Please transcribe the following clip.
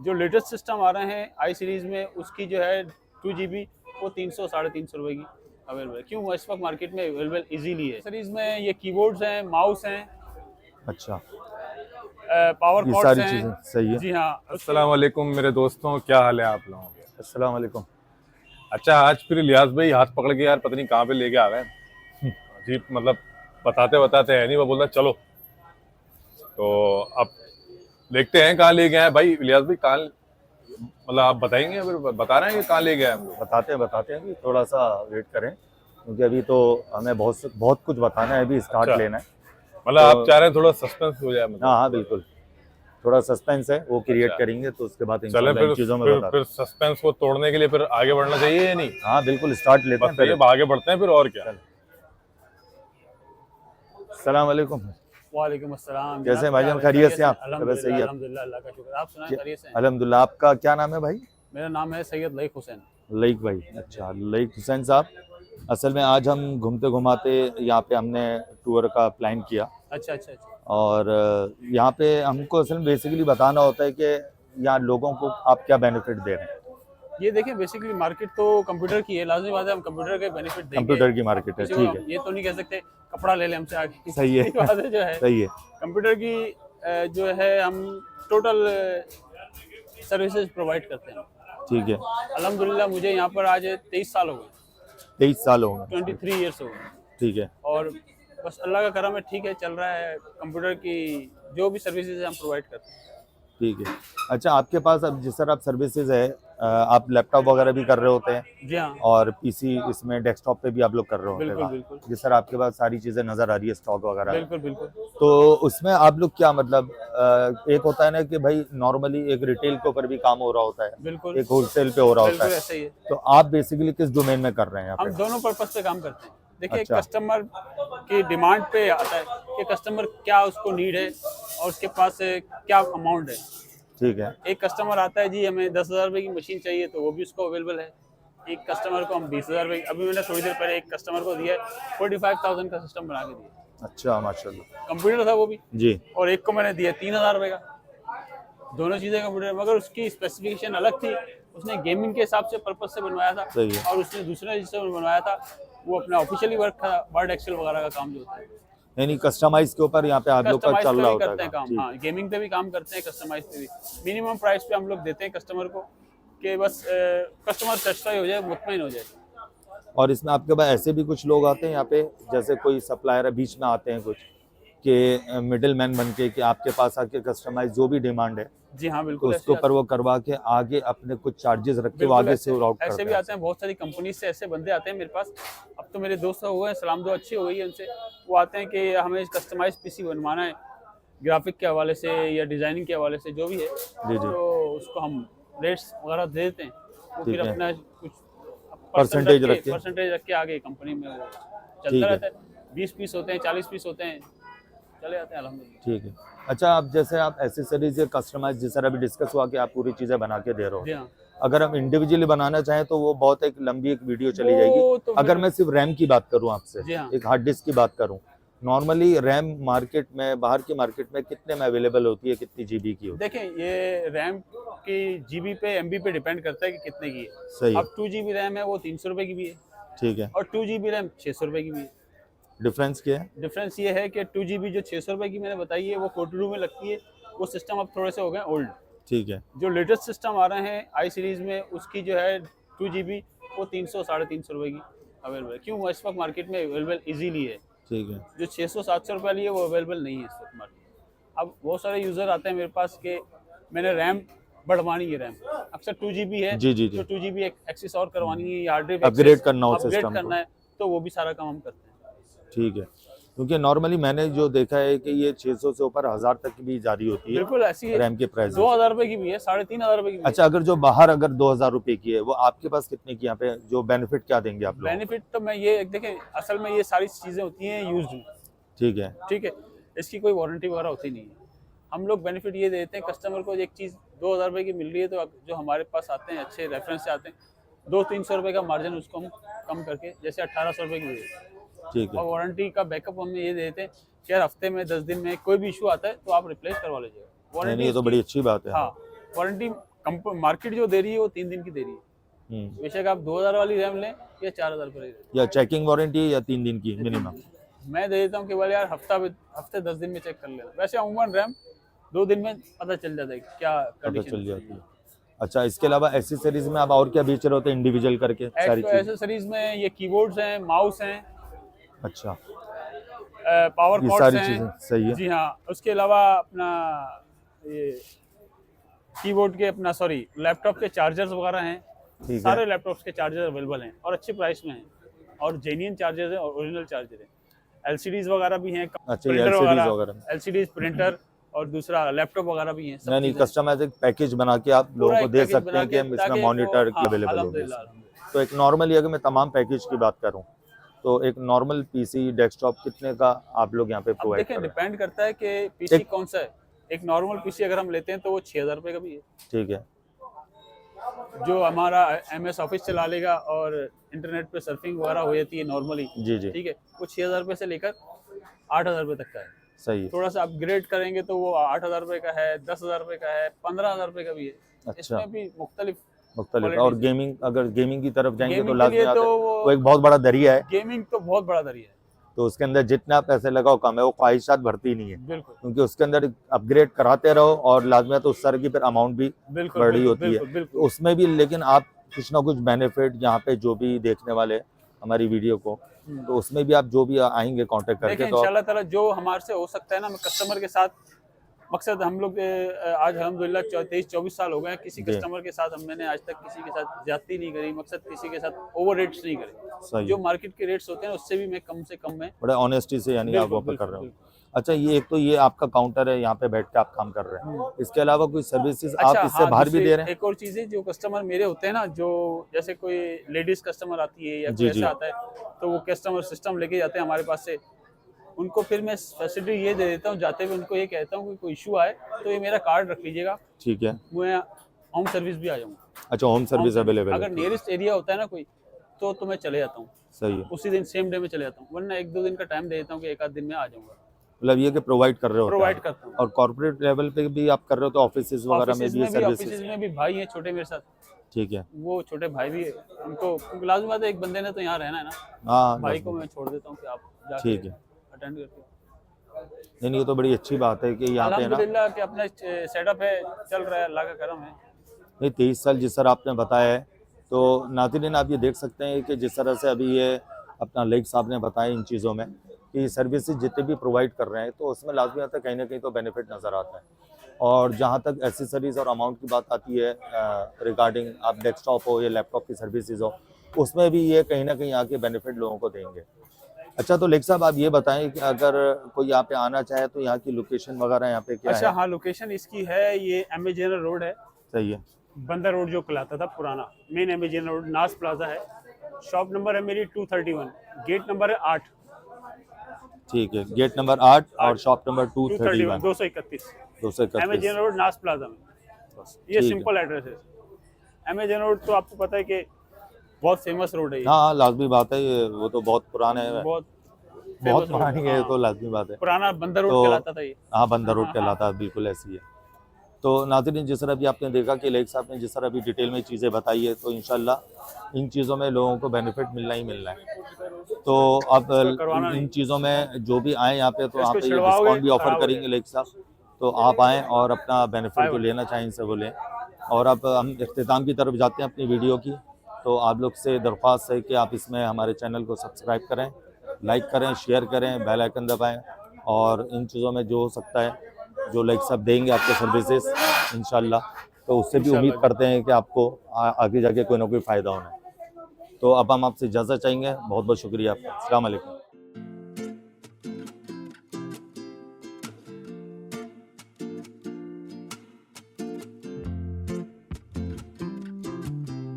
जो latest system आ रहे हैं आई सीरीज में उसकी जो है 2 GB वो 300 350 रुपए की अवेलेबल है। क्यों? इस वक्त मार्केट में अवेलेबल इजीली है। सीरीज में ये कीबोर्ड्स हैं, माउस हैं, अच्छा, पावर ये कॉर्ड्स सारी चीजें हैं। सही है। जी हाँ। अस्सलाम वालेकुम मेरे दोस्तों, क्या हाल है आप लोगों के। अस्सलाम वालेकुम। अच्छा, आज फिर लियाज भाई हाथ पकड़ के यार पता नहीं कहाँ पे लेके आ गए। अजीब, मतलब बताते बताते है नहीं, वो बोलता चलो। तो अब देखते हैं कहाँ ले गए हैं भाई लियाज भाई। कहाँ मतलब आप बताएंगे, फिर बता रहे हैं कि कहाँ ले गए हैं। बताते हैं कि थोड़ा सा वेट करें, क्योंकि अभी तो हमें बहुत कुछ बताना है, अभी स्टार्ट अच्छा, लेना है। मतलब तो आप चाह रहे हैं थोड़ा सस्पेंस हो जाए मतलब। हाँ बिल्कुल, थोड़ा सस्पेंस है वो क्रिएट अच्छा, करेंगे, तो उसके बाद चले इंशाल्लाह इन फिर चीज़ों में फिर बताते फिर सस्पेंस को तोड़ने के लिए फिर आगे बढ़ना चाहिए या नहीं। हैं। हाँ बिल्कुल, स्टार्ट लेते हैं बस ये फिर। अब आगे बढ़ते हैं फिर, और क्या। अस्सलाम वालेकुम। वालेकुम अस्सलाम। कैसे हैं भाईजान, खैरियत से आप? अल्हम्दुलिल्लाह, सही है अल्हम्दुलिल्लाह, अल्लाह का शुक्र। आप सुनाएं, खैरियत से हैं? अल्हम्दुलिल्लाह। आपका क्या नाम है भाई? मेरा नाम है सैयद लईक हुसैन। लईक भाई। अच्छा, लईक हुसैन साहब। असल में आज हम घूमते घुमाते यहाँ पे हमने टूर का प्लान किया, अच्छा अच्छा अच्छा। और यहाँ पे हमको असल में बेसिकली बताना होता है कि यहाँ लोगों को आप क्या बेनिफिट दे रहे हैं। ये देखें, बेसिकली मार्केट तो कंप्यूटर की है, लाजमी बात है हम कंप्यूटर के बेनिफिट देंगे। कंप्यूटर की मार्केट है, किसी को ठीक हम है। ये तो नहीं कह सकते कपड़ा ले लें हमसे आगे। सही है, ये बात है जो है सही है। कंप्यूटर की जो है हम टोटल सर्विसेज प्रोवाइड करते हैं। ठीक है। अल्हम्दुलिल्लाह मुझे यहाँ पर आज 23 साल हो गए, 23 साल हो गए। 23 ईयर्स हो गए। ठीक है, और बस अल्लाह का करम है, ठीक है, चल रहा है। कंप्यूटर की जो भी सर्विसेज हम प्रोवाइड करते हैं। ठीक है। अच्छा, आपके पास अब जिस तरह आप सर्विसेज है, आप लैपटॉप वगैरह भी कर रहे होते हैं, जी हाँ, और पीसी इसमें डेस्कटॉप पे भी आप लोग कर रहे होते बिल्कुल हैं। बिल्कुल जिस तरह आपके पास सारी चीज़ें नज़र आ रही है, स्टॉक वगैरह, बिल्कुल बिल्कुल। तो उसमें आप लोग क्या मतलब, एक होता है ना कि भाई नॉर्मली एक रिटेल के ऊपर भी काम हो रहा होता है, बिल्कुल एक होलसेल पे हो रहा होता बिल्कुल है, ऐसा ही है। तो आप बेसिकली किस डोमेन में कर रहे हैं यहाँ हम पे? दोनों पर्पस पे काम करते हैं। देखिए, अच्छा। कस्टमर की डिमांड पे आता है कि कस्टमर क्या उसको नीड है और उसके पास क्या अमाउंट है। ठीक है। एक कस्टमर आता है जी हमें 10,000 रुपये की मशीन चाहिए, तो वो भी उसको अवेलेबल है। एक कस्टमर को हम 20,000 रुपये, अभी मैंने थोड़ी देर पहले एक कस्टमर को दिया है 45,000 का सिस्टम बना के दिया। अच्छा, माशाल्लाह। कंप्यूटर था वो भी, जी। और एक को मैंने दिया 3,000 रुपये का। दोनों चीज़ें कंप्यूटर, मगर उसकी स्पेसिफिकेशन अलग थी। उसने गेमिंग के हिसाब से पर्पज से बनवाया था, सही है। और उसने दूसरे जिससे बनवाया था वो अपना ऑफिशियली वर्क था, वर्ड एक्सेल वगैरह का काम जो होता है। यानी कस्टमाइज के ऊपर यहाँ पे आप लोग का कस्टमाइज चल पे रहा भी होता करते हैं है काम। ठीक। हाँ, गेमिंग पे भी काम करते हैं, कस्टमाइज पे भी। मिनिमम प्राइस पे हम लोग देते हैं कस्टमर को कि बस कस्टमर सेटिस्फाई हो जाए, मुतमईन हो जाए। और इसमें आपके पास ऐसे भी कुछ लोग आते हैं यहाँ पे, जैसे कोई सप्लायर बीच में आते हैं कुछ कि मिडिल मैन बन के, कि आपके पास आके कस्टमाइज जो भी डिमांड है जी हाँ, तो बिल्कुल उसके ऊपर वो करवा के आगे अपने कुछ चार्जेस रख के वो आगे से आउट ऐसे करते भी हैं। आते हैं। बहुत सारी कंपनी से ऐसे बंदे आते हैं मेरे पास। अब तो मेरे दोस्त हुए हैं, सलाम दो अच्छी हो गई है उनसे। वो आते हैं कि हमें कस्टमाइज पीसी बनवाना है, ग्राफिक के हवाले से या डिज़ाइनिंग के हवाले से, जो भी है। जी जी। तो उसको हम रेट्स वगैरह दे देते हैं। वो फिर ठीक है। अपना कुछ परसेंटेज रख के। आगे कंपनी में वो ठीक चलता है। रहता है। 20 पीस होते हैं, 40 पीस होते हैं, चले जाते हैं अल्हम्दुलिल्लाह। ठीक है। अच्छा, आप जैसे आप एसेसरीज या कस्टमाइज जिस तरह भी डिस्कस हुआ कि आप पूरी चीज़ें बना के दे रहे हो, जी हाँ, अगर हम इंडिविजुअली बनाना चाहें तो वो बहुत एक लंबी एक वीडियो चली वो जाएगी। तो अगर फिर मैं सिर्फ रैम की बात करूं आपसे, जी हाँ। एक हार्ड डिस्क की बात करूं, नॉर्मली रैम मार्केट में, बाहर की मार्केट में कितने में अवेलेबल होती है, कितनी जीबी की होती है? देखें, ये रैम की जीबी पे, एमबी पे डिपेंड करता है कि कितने की है। सही है। अब 2 GB रैम है वो 300 रुपये की भी है, ठीक है। और 2 GB रैम 600 रुपये की भी है। डिफरेंस क्या है? डिफरेंस ये है कि 2 GB जो 600 रुपये की मैंने बताई है वो कोटरू में लगती है। वो सिस्टम अब थोड़े से हो गए ओल्ड। ठीक है। जो लेटेस्ट सिस्टम आ रहे हैं आई सीरीज में उसकी जो है 2 GB वो 300 350 रुपये की अवेलेबल है। क्यों? इस वक्त मार्केट में अवेलेबल इजीली है। ठीक है। जो 600-700 रुपये वाली है वो अवेलेबल नहीं है इस वक्त मार्केट में। अब बहुत सारे यूज़र आते हैं मेरे पास कि मैंने रैम बढ़वानी है, रैम अक्सर 2 GB है, जी जी जी। तो 2 GB एक्सेस और करवानी है, या हार्ड ड्राइव अपग्रेड करना हो अपग्रेड सिस्टम करना को। है, तो वो भी सारा काम हम करते हैं। ठीक है। क्योंकि नॉर्मली मैंने जो देखा है कि ये 600 से ऊपर 1000 तक की भी जारी होती है बिल्कुल ऐसी है। रैम के प्राइस। 2,000 रुपये की भी है, 3,500 रुपये की भी है। अच्छा, अगर जो बाहर अगर 2000 रुपए की है, वो आपके पास कितने की यहाँ पे जो बेनिफिट क्या देंगे आप लोग? बेनिफिट तो मैं ये देखें, असल में ये सारी चीज़ें होती हैं यूज्ड। ठीक है। ठीक है, इसकी कोई वारंटी वगैरह होती नहीं है। हम लोग बेनिफिट ये देते हैं कस्टमर को, एक चीज़ 2,000 रुपये की मिल रही है तो जो हमारे पास आते हैं अच्छे रेफरेंस से आते हैं, 200-300 रुपये का मार्जिन उसको हम कम करके जैसे 1,800 रुपये की दे देते हैं। ठीक है। और वारंटी का बैकअप हम ये देते हैं कि यार हफ्ते में 10 दिन में कोई भी इशू आता है तो आप रिप्लेस करवा लीजिएगा। नहीं, ये तो बड़ी अच्छी बात है। हाँ, वारंटी मार्केट जो दे रही है वो 3 दिन की दे रही है। बेशक आप 2000 वाली रैम लें या 4000 पर ले या चेकिंग वारंटी या 3 दिन की मिनिमम? मैं दे देता हूँ कि बोले यार हफ्ते 10 दिन में चेक कर लेना। वैसे अमूमन रैम 2 दिन में पता चल जाता है क्या पता कंडीशन चल जाती है। अच्छा, इसके अलावा एसेसरीज में आप और क्या बेच रहे होते हैं इंडिविजुअल करके सारी चीज? एक्सेसरीज में ये कीबोर्ड्स हैं, माउस हैं, अच्छा, पावर ये कॉर्ड्स सारी हैं। चीजें सही है। जी हाँ, उसके अलावा अपना ये कीबोर्ड के अपना लैपटॉप के चार्जर्स वगैरह हैं। ठीक है। सारे लैपटॉप्स के चार्जर अवेलेबल हैं और अच्छे प्राइस में हैं और जेन्युइन चार्जर है और ओरिजिनल चार्जर है। एलसीडीज वगैरह भी हैं, अच्छा, ये प्रिंटर LCDs वगैरह, वगैरह। एलसीडीज प्रिंटर और दूसरा लैपटॉप वगैरह भी हैं। सब नहीं, चीजें कस्टमाइज पैकेज बना के आप लोगों पूरा को एक दे पैकेज सकते बना हैं के कि ताकि इसमें वो- मॉनिटर हाँ, अवेलेबल होगी। अल्हम्दुलिल्लाह। तो एक नॉर्मली अगर मैं तमाम पैकेज की बात करूं तो एक नॉर्मल पीसी डेस्कटॉप कितने का आप लोग यहाँ पे अब प्रोवाइड देखें कर रहे हैं? डिपेंड करता है कि पीसी एक- कौन सा है। एक नॉर्मल पीसी अगर हम लेते हैं तो वो 6000 रुपये का भी है, ठीक है। जो हमारा एमएस ऑफिस चला लेगा और इंटरनेट पे सर्फिंग वगैरह हो जाती है नॉर्मली। जी जी, ठीक है, वो 6000 रुपये से लेकर 8000 रुपये तक का है। सही है। थोड़ा सा अपग्रेड करेंगे तो वो 8000 रुपये का है, 10,000 रुपये का है, 15,000 रुपये का भी है। अच्छा। इसमें भी मुख्तलिफ मुख्तलिफ। quality और से। गेमिंग, अगर गेमिंग की तरफ जाएंगे तो गेमिंग के लाजमी लिए आता तो है, वो वो एक बहुत बड़ा दरिया है। गेमिंग तो बहुत बड़ा दरिया है, तो उसके अंदर जितना पैसे लगाओ कम है, वो ख्वाहिशात भरती नहीं है, बिल्कुल क्योंकि उसके अंदर अपग्रेड कराते रहो और लाजमी तो उस तरह की फिर अमाउंट भी बिल्कुल बड़ी बिल्कुल, होती है। बिल्कुल तो बिल्कुल उसमें भी लेकिन आप कुछ ना कुछ बेनिफिट यहाँ पे जो भी देखने वाले हमारी वीडियो को, तो उसमें भी आप जो भी आएंगे कांटेक्ट देखें करके तो आप, इंशाल्लाह ताला जो हमारे से हो सकता है ना, हम कस्टमर के साथ मकसद हम लोग आज अल्हम्दुलिल्लाह 23-24 साल हो गए हैं, किसी जी। कस्टमर के साथ मैंने आज तक किसी के साथ ज्यादती नहीं करी। मकसद किसी के साथ ओवर रेट्स नहीं करे। सही जो है। मार्केट के रेट्स होते हैं उससे भी मैं कम से कम में बड़े ऑनेस्टी से यानी आप बिल्कुल, वहाँ पे कर बिल्कुल, रहे हो। अच्छा, ये एक तो ये आपका काउंटर है, यहाँ पे बैठ के आप काम कर रहे हैं, इसके अलावा कोई सर्विसेज आप अच्छा इससे हाँ, बाहर भी दूसरी दे रहे हैं? एक और चीज़ है, जो कस्टमर मेरे होते हैं ना, जो जैसे कोई लेडीज कस्टमर आती है या जी, कोई जी। ऐसा आता है तो वो कस्टमर सिस्टम लेके जाते हैं हमारे पास से। उनको फिर मैं फैसिलिटी ये दे देता हूँ, जाते हुए उनको ये कहता हूँ कि कोई इशू आए तो ये मेरा कार्ड रख लीजिएगा, ठीक है। मैं होम सर्विस भी आ जाऊँगा। अच्छा, होम सर्विस अवेलेबल अगर है? नियरेस्ट एरिया होता है ना कोई, तो मैं चले जाता हूँ सही है। उसी दिन, सेम डे में चले जाता हूँ, वरना 1-2 दिन का टाइम दे देता हूँ कि 1 आध दिन में आ जाऊँगा। मतलब ये कि प्रोवाइड कर रहे हो? प्रोवाइड करता हूँ। और कॉर्पोरेट लेवल पे भी आप कर रहे हो तो ऑफिसेज वगैरह में ऑफिस भी में भी सर्विसेज? ऑफिस में भी भाई हैं छोटे मेरे साथ, ठीक है। वो छोटे भाई भी है, उनको क्योंकि लाजमी बात है एक बंदे ने तो यहाँ रहना है ना, हाँ, भाई को मैं छोड़ देता हूँ कि आप जाके ठीक है। अटेंड करके। नहीं, ये तो बड़ी अच्छी बात है कि यहाँ पे है ना। अल्हम्दुलिल्लाह कि अपना सेटअप है, चल रहा है, अल्लाह का करम है। नहीं, 23 साल जिस तरह आपने बताया है, तो नाज़रीन आप ये देख सकते हैं कि जिस तरह से अभी ये अपना लेग साहब ने बताया इन चीज़ों में कि सर्विसेज जितने भी प्रोवाइड कर रहे हैं, तो उसमें लाजमी आता है कहीं ना कहीं तो बेनिफिट नज़र आता है। और जहाँ तक एसेसरीज़ और अमाउंट की बात आती है रिगार्डिंग आप डेस्कटॉप हो या लैपटॉप की सर्विसेज हो, उसमें भी ये कहीं ना कहीं आके बेनिफिट लोगों को देंगे। अच्छा, तो लेग साहब आप ये बताएं कि अगर कोई यहाँ पे आना चाहे तो यहाँ की लोकेशन वगैरह यहाँ पे क्या अच्छा है? हाँ, लोकेशन इसकी है, ये एमए जनरल रोड है, सही है। बंदर रोड जो कहलाता था पुराना, मेन एमए जनरल रोड, नाज प्लाजा है। शॉप नंबर है मेरी 231, गेट नंबर है 8, ठीक है। गेट नंबर 8 और shop number 231, 231 MA 231। General road नाज प्लाजा में। बस ये ठीक है। सिंपल एड्रेस है। एमए जनरल रोड तो आपको पता है कि बहुत फेमस रोड है ये, हाँ, लाजमी बात है, ये वो तो बहुत पुराना है, बहुत बहुत famous road पुरानी है, हाँ। तो लाजमी बात है। पुराना बंदर रोड तो कहलाता था ये। हाँ, बंदर रोड हाँ, कहलाता है, बिल्कुल ऐसी है। तो नाज़रीन जिस तरह भी आपने देखा कि लेग साहब ने जिस तरह भी डिटेल में चीज़ें बताई है, तो इंशाल्लाह इन चीज़ों में लोगों को बेनिफिट मिलना ही मिलना है। तो अब करवाना इन नहीं। चीज़ों में जो भी आए यहाँ पे, तो यहाँ इसको पे ये छिड़वाओगे, डिस्काउंट भी ऑफर खराब हो करेंगे लेग साहब, तो आप आएँ और अपना बेनिफिट जो लेना चाहें इनसे वो लें। और अब हम इख्तिताम की तरफ जाते हैं अपनी वीडियो की। तो आप लोग से दरख्वास्त है कि आप इसमें हमारे चैनल को सब्सक्राइब करें, लाइक करें, शेयर करें, बेल आइकन दबाएं, और इन चीज़ों में जो हो सकता है जो लाइक सब देंगे आपको सर्विसेज इंशाल्लाह, तो उससे भी उम्मीद करते हैं कि आपको आगे जाके कोई ना कोई फ़ायदा होना है। तो अब हम आपसे इजाज़त चाहेंगे। बहुत बहुत शुक्रिया आपका। अस्सलाम वालेकुम।